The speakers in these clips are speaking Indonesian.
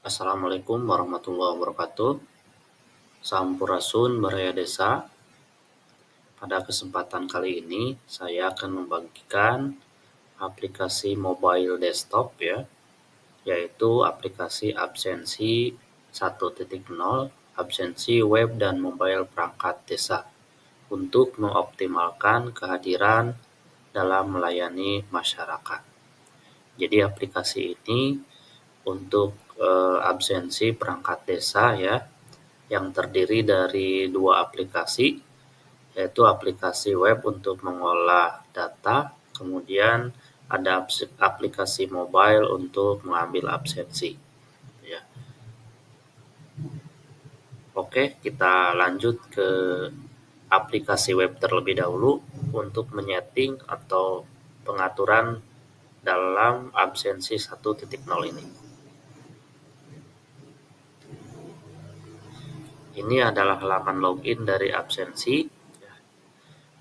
Assalamualaikum warahmatullahi wabarakatuh. Sampurasun Baraya Desa. Pada kesempatan kali ini saya akan membagikan aplikasi mobile desktop ya, yaitu aplikasi absensi 1.0, absensi web dan mobile perangkat desa untuk mengoptimalkan kehadiran dalam melayani masyarakat. Jadi aplikasi ini untuk absensi perangkat desa ya, yang terdiri dari dua aplikasi, yaitu aplikasi web untuk mengolah data, kemudian ada aplikasi mobile untuk mengambil absensi. Ya. Oke, kita lanjut ke aplikasi web terlebih dahulu untuk menyeting atau pengaturan dalam absensi 1.0 ini. Ini adalah halaman login dari absensi.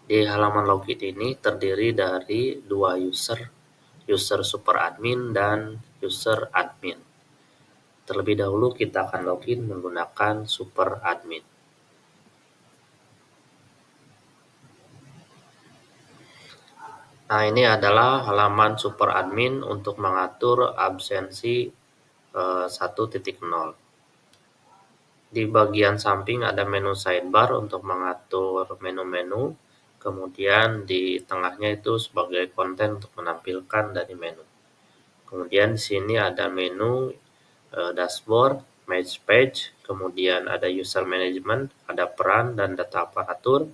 Di halaman login ini terdiri dari dua user super admin dan user admin. Terlebih dahulu kita akan login menggunakan super admin. Nah, ini adalah halaman super admin untuk mengatur absensi 1.0. Di bagian samping ada menu sidebar untuk mengatur menu-menu. Kemudian di tengahnya itu sebagai konten untuk menampilkan dari menu. Kemudian di sini ada menu dashboard, match page, kemudian ada user management, ada peran dan data aparatur,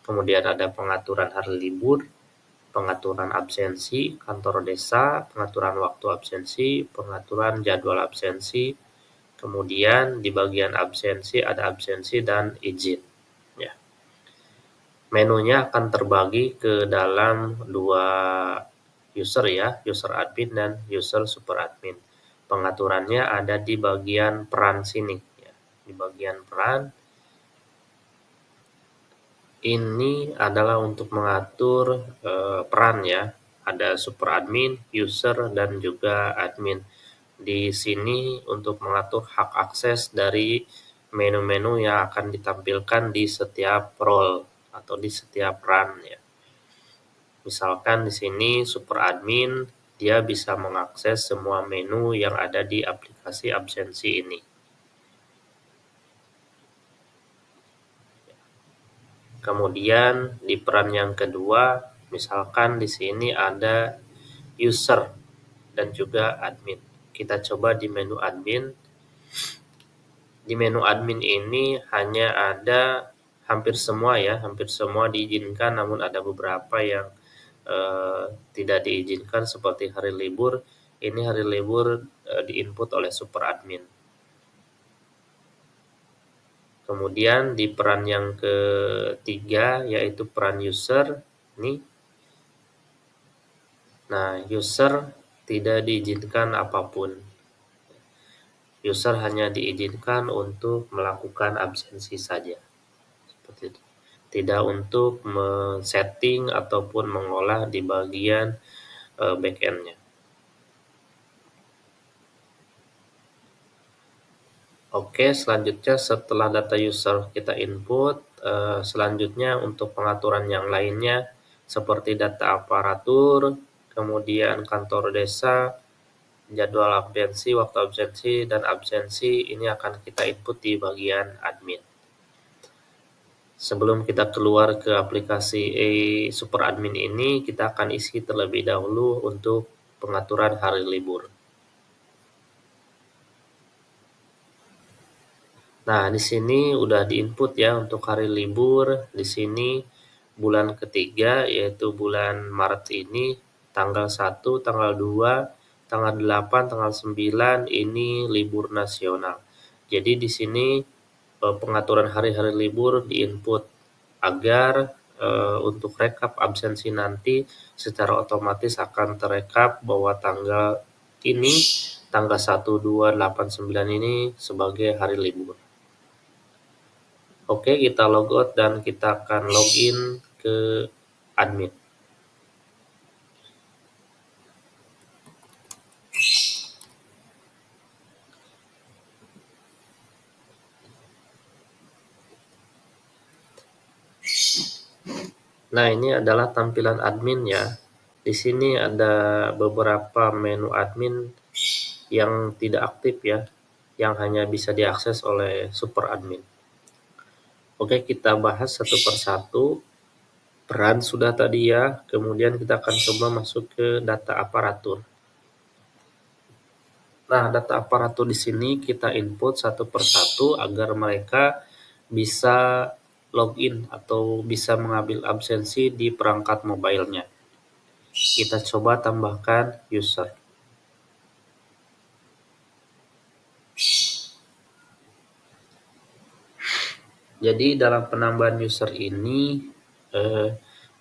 kemudian ada pengaturan hari libur, pengaturan absensi, kantor desa, pengaturan waktu absensi, pengaturan jadwal absensi, kemudian di bagian absensi ada absensi dan izin. Ya. Menunya akan terbagi ke dalam dua user ya, user admin dan user super admin. Pengaturannya ada di bagian peran sini ya. Di bagian peran ini adalah untuk mengatur peran ya. Ada super admin, user dan juga admin. Di sini untuk mengatur hak akses dari menu-menu yang akan ditampilkan di setiap role atau di setiap run ya. Misalkan di sini super admin, dia bisa mengakses semua menu yang ada di aplikasi absensi ini. Kemudian di peran yang kedua, misalkan di sini ada user dan juga admin. Kita coba di menu admin. Di menu admin ini hanya ada hampir semua ya, hampir semua diizinkan, namun ada beberapa yang tidak diizinkan seperti hari libur. Ini hari libur diinput oleh super admin. Kemudian di peran yang ketiga yaitu peran user ini. Nah, user tidak diizinkan apapun. User hanya diizinkan untuk melakukan absensi saja. Seperti itu. Tidak untuk men-setting ataupun mengolah di bagian back-end-nya. Oke, selanjutnya setelah data user kita input, selanjutnya untuk pengaturan yang lainnya seperti data aparatur, kemudian kantor desa, jadwal absensi, waktu absensi, dan absensi ini akan kita input di bagian admin. Sebelum kita keluar ke aplikasi super admin ini, kita akan isi terlebih dahulu untuk pengaturan hari libur. Nah, di sini udah diinput ya untuk hari libur. Di sini bulan ketiga yaitu bulan Maret ini tanggal 1, tanggal 2, tanggal 8, tanggal 9 ini libur nasional. Jadi di sini pengaturan hari-hari libur diinput agar untuk rekap absensi nanti secara otomatis akan terekap bahwa tanggal ini tanggal 1, 2, 8, 9 ini sebagai hari libur. Oke, kita logout dan kita akan login ke admin. Nah, ini adalah tampilan admin ya. Di sini ada beberapa menu admin yang tidak aktif ya, yang hanya bisa diakses oleh super admin. Oke, kita bahas satu persatu. Peran sudah tadi ya, kemudian kita akan coba masuk ke data aparatur. Nah, data aparatur di sini kita input satu persatu agar mereka bisa login atau bisa mengambil absensi di perangkat mobilenya. Kita coba tambahkan user. Jadi dalam penambahan user ini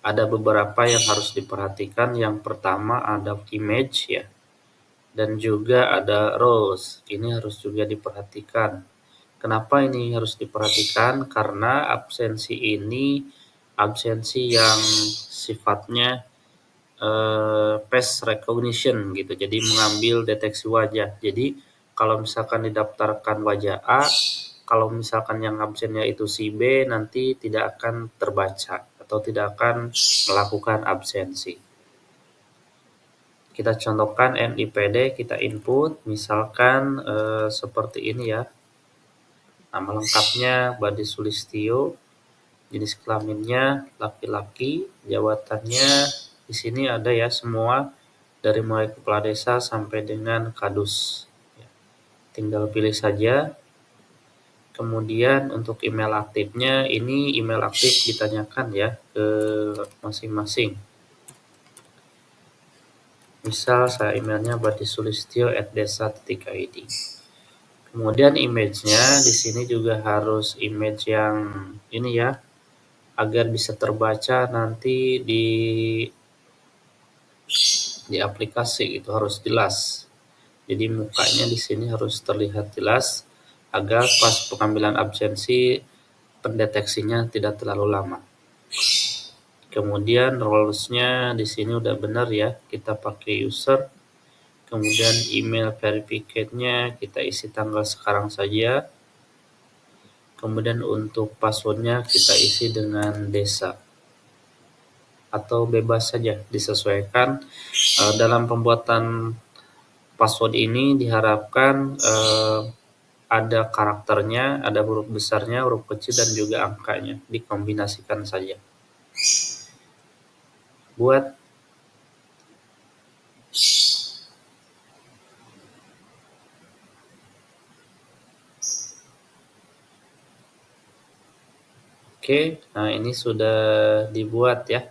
ada beberapa yang harus diperhatikan. Yang pertama ada image ya, dan juga ada roles. Ini harus juga diperhatikan. Kenapa ini harus diperhatikan? Karena absensi ini absensi yang sifatnya face recognition gitu. Jadi mengambil deteksi wajah. Jadi kalau misalkan didaftarkan wajah A, kalau misalkan yang absennya itu si B, nanti tidak akan terbaca atau tidak akan melakukan absensi. Kita contohkan NIPD, kita input, misalkan seperti ini ya. Nama lengkapnya Badi Sulistyo, jenis kelaminnya laki-laki, jabatannya di sini ada ya semua dari mulai kepala desa sampai dengan kadus. Tinggal pilih saja. Kemudian untuk email aktifnya, ini email aktif ditanyakan ya ke masing-masing. Misal saya emailnya badisulistyo@desa.id. Kemudian image-nya di sini juga harus image yang ini ya, agar bisa terbaca nanti di aplikasi itu harus jelas. Jadi mukanya di sini harus terlihat jelas agar pas pengambilan absensi pendeteksinya tidak terlalu lama. Kemudian roles-nya di sini udah benar ya, kita pakai user. Kemudian email verificate-nya kita isi tanggal sekarang saja. Kemudian untuk password-nya kita isi dengan desa. Atau bebas saja disesuaikan. Dalam pembuatan password ini diharapkan ada karakternya, ada huruf besarnya, huruf kecil, dan juga angkanya. Dikombinasikan saja. Buat Oke, nah ini sudah dibuat ya.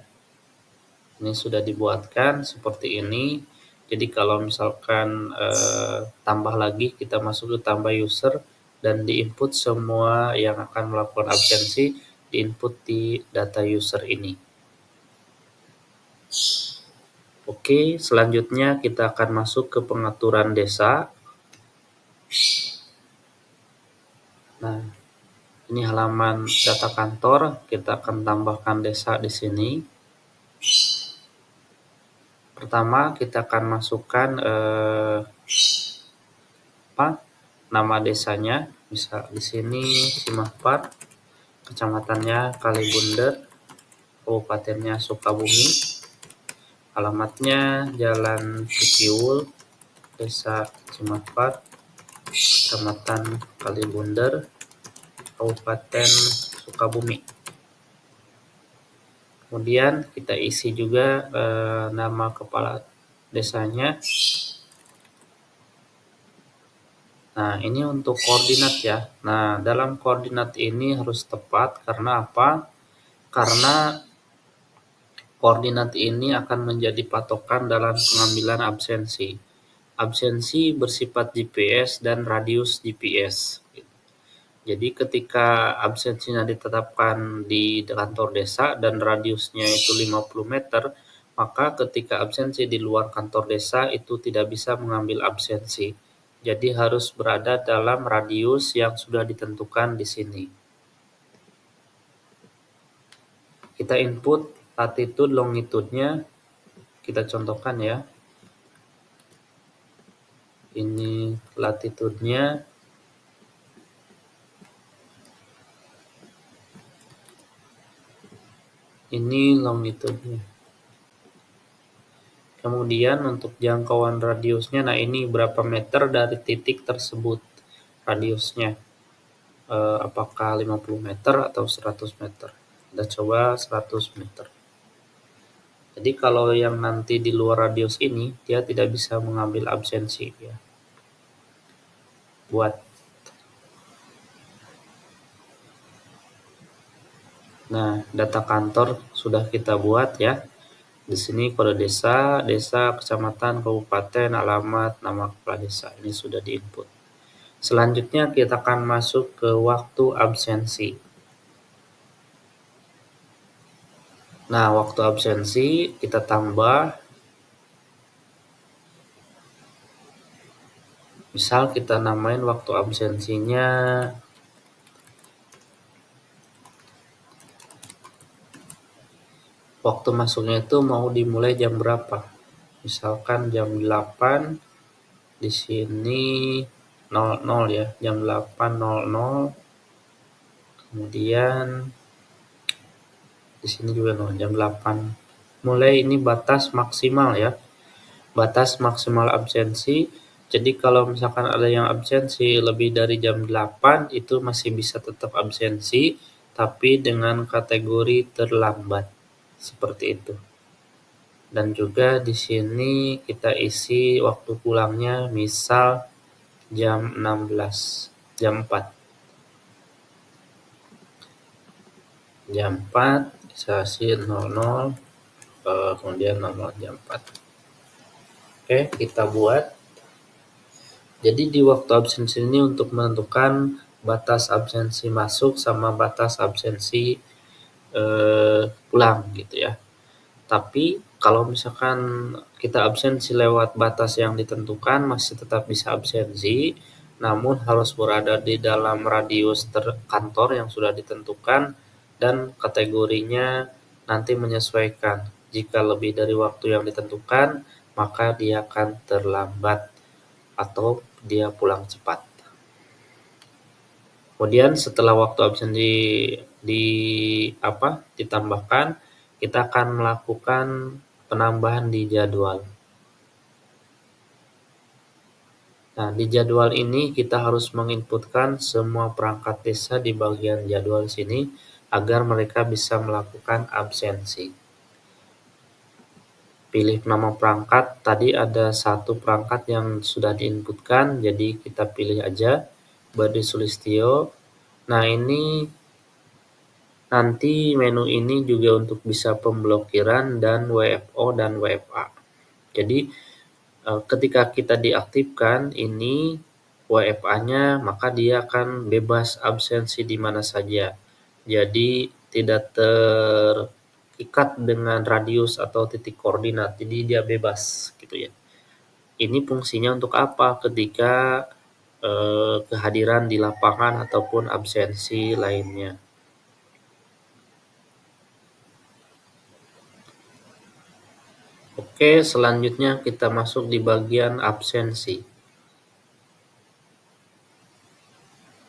Ini sudah dibuatkan seperti ini. Jadi kalau misalkan tambah lagi, kita masuk ke tambah user dan diinput semua yang akan melakukan absensi, diinput di data user ini. Oke, selanjutnya kita akan masuk ke pengaturan desa. Nah, ini halaman data kantor, kita akan tambahkan desa di sini. Pertama, kita akan masukkan nama desanya, misal di sini Simahpar, kecamatannya Kalibunder, kabupatennya Sukabumi, alamatnya Jalan Cikiwul, Desa Simahpar, Kecamatan Kalibunder, Kabupaten Sukabumi. Kemudian kita isi juga nama kepala desanya. Nah, ini untuk koordinat ya. Nah, dalam koordinat ini harus tepat karena apa? Karena koordinat ini akan menjadi patokan dalam pengambilan absensi. Absensi bersifat GPS dan radius GPS. Jadi ketika absensinya ditetapkan di kantor desa dan radiusnya itu 50 meter, maka ketika absensi di luar kantor desa itu tidak bisa mengambil absensi. Jadi harus berada dalam radius yang sudah ditentukan di sini. Kita input latitude longitude-nya, kita contohkan ya. Ini latitude-nya. Ini longitudenya. Kemudian untuk jangkauan radiusnya, nah ini berapa meter dari titik tersebut radiusnya. Apakah 50 meter atau 100 meter? Kita coba 100 meter. Jadi kalau yang nanti di luar radius ini, dia tidak bisa mengambil absensi ya. Buat. Nah, data kantor sudah kita buat ya. Di sini kode desa, desa, kecamatan, kabupaten, alamat, nama kepala desa. Ini sudah diinput. Selanjutnya kita akan masuk ke waktu absensi. Nah, waktu absensi kita tambah. Misal kita namain waktu absensinya waktu masuknya itu mau dimulai jam berapa? Misalkan jam 8, di sini 00 ya, jam 8.00. Kemudian di sini juga 0, jam 8. Mulai ini batas maksimal ya. Batas maksimal absensi. Jadi kalau misalkan ada yang absensi lebih dari jam 8 itu masih bisa tetap absensi, tapi dengan kategori terlambat. Seperti itu. Dan juga di sini kita isi waktu pulangnya misal jam 16, jam 4. Jam 4, sesi 00, kemudian 00 jam 4. Oke, kita buat. Jadi di waktu absensi ini untuk menentukan batas absensi masuk sama batas absensi pulang gitu ya. Tapi kalau misalkan kita absensi lewat batas yang ditentukan masih tetap bisa absensi, namun harus berada di dalam radius kantor yang sudah ditentukan dan kategorinya nanti menyesuaikan. Jika lebih dari waktu yang ditentukan, maka dia akan terlambat atau dia pulang cepat. Kemudian setelah waktu absen ditambahkan, kita akan melakukan penambahan di jadwal. Nah, di jadwal ini kita harus menginputkan semua perangkat desa di bagian jadwal sini agar mereka bisa melakukan absensi. Pilih nama perangkat, tadi ada satu perangkat yang sudah diinputkan, jadi kita pilih aja Badi Sulistyo. Nah, ini nanti menu ini juga untuk bisa pemblokiran dan WFO dan WFA. Jadi ketika kita diaktifkan ini WFA-nya, maka dia akan bebas absensi di mana saja. Jadi tidak terikat dengan radius atau titik koordinat. Jadi dia bebas gitu ya. Ini fungsinya untuk apa? Ketika kehadiran di lapangan ataupun absensi lainnya. Oke, selanjutnya kita masuk di bagian absensi.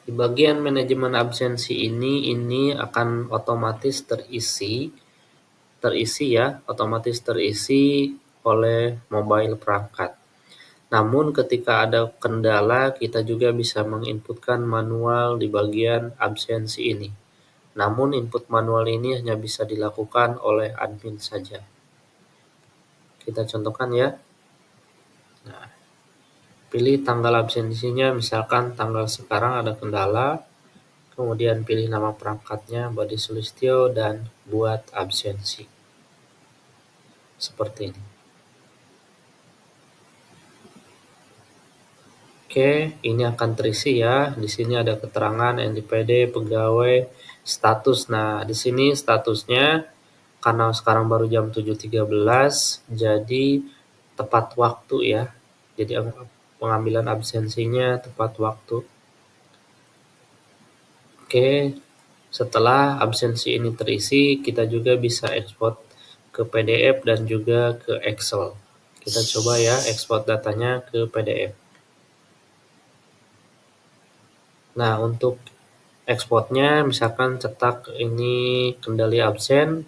Di bagian manajemen absensi ini akan otomatis otomatis terisi oleh mobile perangkat. Namun ketika ada kendala, kita juga bisa menginputkan manual di bagian absensi ini. Namun input manual ini hanya bisa dilakukan oleh admin saja. Kita contohkan ya. Nah, pilih tanggal absensinya, misalkan tanggal sekarang ada kendala, kemudian pilih nama perangkatnya Badi Sulistyo dan buat absensi. Seperti ini. Oke, ini akan terisi ya. Di sini ada keterangan NPWD, pegawai, status. Nah, di sini statusnya karena sekarang baru jam 7.13, jadi tepat waktu ya. Jadi pengambilan absensinya tepat waktu. Oke, setelah absensi ini terisi, kita juga bisa ekspor ke PDF dan juga ke Excel. Kita coba ya ekspor datanya ke PDF. Nah, untuk ekspornya misalkan cetak ini kendali absen.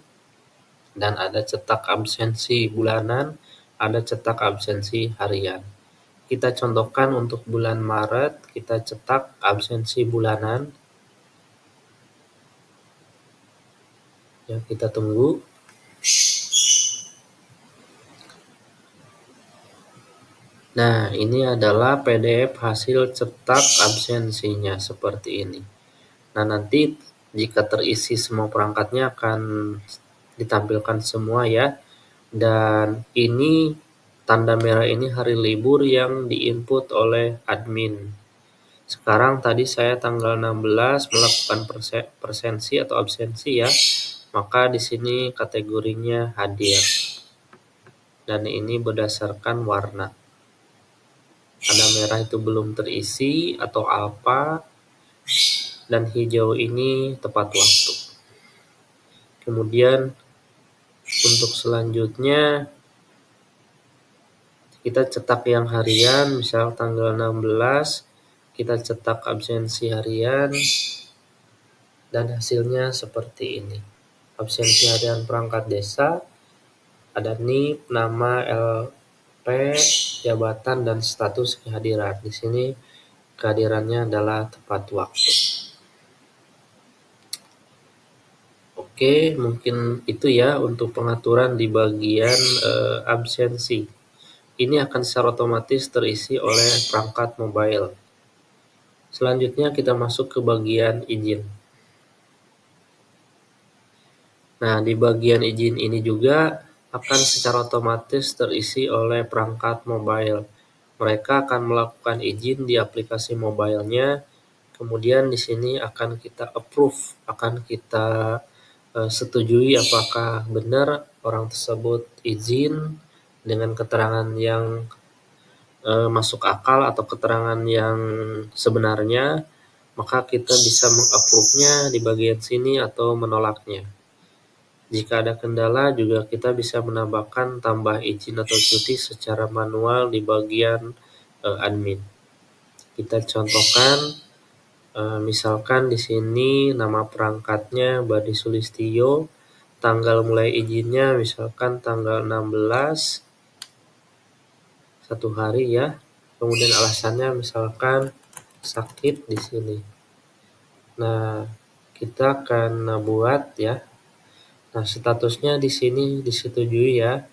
dan ada cetak absensi bulanan, ada cetak absensi harian. Kita contohkan untuk bulan Maret, kita cetak absensi bulanan. Ya, kita tunggu. Nah, ini adalah PDF hasil cetak absensinya seperti ini. Nah, nanti jika terisi semua perangkatnya akan ditampilkan semua ya. Dan ini tanda merah ini hari libur yang diinput oleh admin. Sekarang tadi saya tanggal 16 melakukan presensi atau absensi ya. Maka di sini kategorinya hadir. Dan ini berdasarkan warna. Ada merah itu belum terisi atau apa, dan hijau ini tepat waktu. Kemudian untuk selanjutnya kita cetak yang harian, misal tanggal 16 kita cetak absensi harian dan hasilnya seperti ini. Absensi harian perangkat desa, ada NIP, nama, LP, jabatan, dan status kehadiran. Di sini kehadirannya adalah tepat waktu. Oke, mungkin itu ya untuk pengaturan di bagian absensi. Ini akan secara otomatis terisi oleh perangkat mobile. Selanjutnya kita masuk ke bagian izin. Nah, di bagian izin ini juga akan secara otomatis terisi oleh perangkat mobile. Mereka akan melakukan izin di aplikasi mobilenya, kemudian di sini akan kita approve, akan kita setujui apakah benar orang tersebut izin dengan keterangan yang masuk akal atau keterangan yang sebenarnya, maka kita bisa mengapprove-nya di bagian sini atau menolaknya. Jika ada kendala juga kita bisa menambahkan tambah izin atau cuti secara manual di bagian admin. Kita contohkan, misalkan di sini nama perangkatnya Badi Sulistyo, tanggal mulai izinnya misalkan tanggal 16, satu hari ya. Kemudian alasannya misalkan sakit di sini. Nah, kita akan buat ya. Nah, statusnya di sini disetujui ya,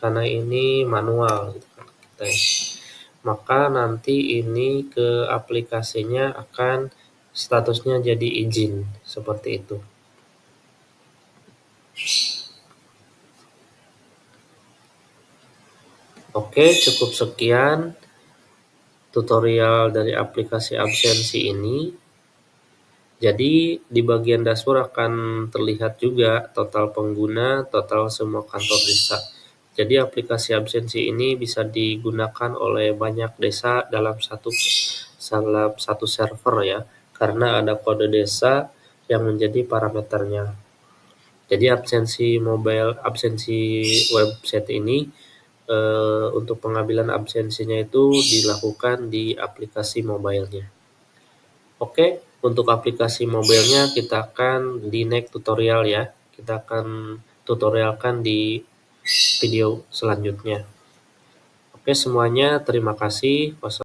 karena ini manual gitu kan kita ya. Maka nanti ini ke aplikasinya akan statusnya jadi izin seperti itu. Oke, cukup sekian tutorial dari aplikasi absensi ini. Jadi di bagian dashboard akan terlihat juga total pengguna, total semua kantor desa. Jadi aplikasi absensi ini bisa digunakan oleh banyak desa dalam satu server ya, karena ada kode desa yang menjadi parameternya. Jadi absensi website ini untuk pengambilan absensinya itu dilakukan di aplikasi mobilenya. Oke, untuk aplikasi mobilenya kita akan di next tutorial ya. Kita akan tutorialkan di video selanjutnya. Oke semuanya, terima kasih.